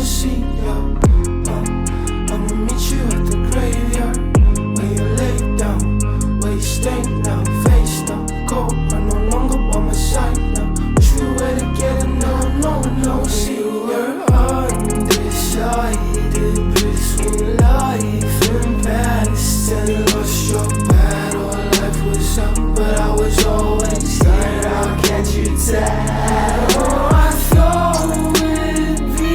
see ya. I'ma meet you at the graveyard, where you lay down, where you stay now, face now, go. I'm no longer by my side now. Wish we were together now, no, see you were undecided between life and past, and lost your battle. Life was up, but I was always right. How can't you tell? Oh, I thought we'd be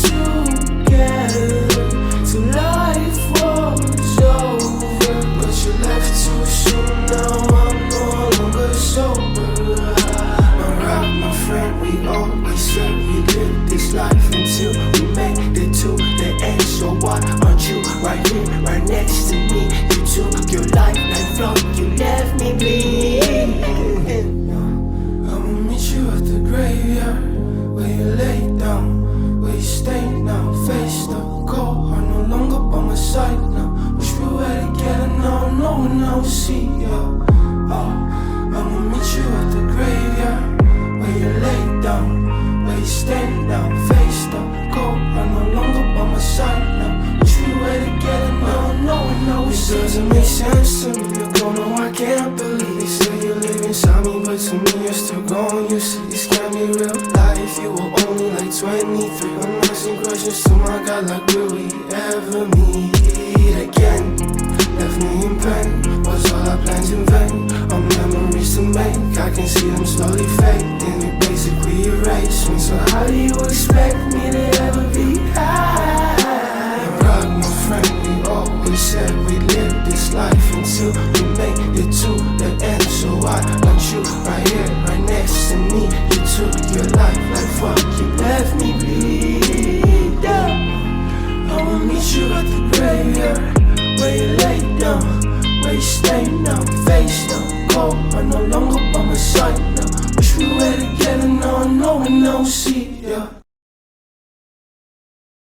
together till life was over, but you left too soon. Now I'm no longer sober. My rock, my friend, we always said we live this life until we made it to the end. So why aren't you right here, right next to me? You took your life like flow, you left me bleeding. I'ma meet you at the graveyard, where you lay down, where you stay now, face the cold. I'm no longer by my side now. Wish we were together now, no one else see ya. I'ma meet you at the graveyard, where you lay down, where you stay now, face the cold. I'm no longer by my side now. Wish we were together now, no one else. It doesn't make sense to me. You don't know, I can't believe. They say you live inside me, but to me you're still gone. You see, this can't be real life. You were only like 23. I'm asking questions to my God, like will we ever meet again? Left me in pain, was all our plans in vain? Our memories to make, I can see them slowly fade, then it basically erased me. So how do you expect me to ever be high? Rock, my friend, we always said we'd live this life until we make it to the end. So why aren't you right here, right next to me? You took your life like fuck, you left me bleed. I'ma meet you at the graveyard, where you lay down, where you stay now, face now, cold. I'm no longer by my side now. Wish we were together now, no one else see ya.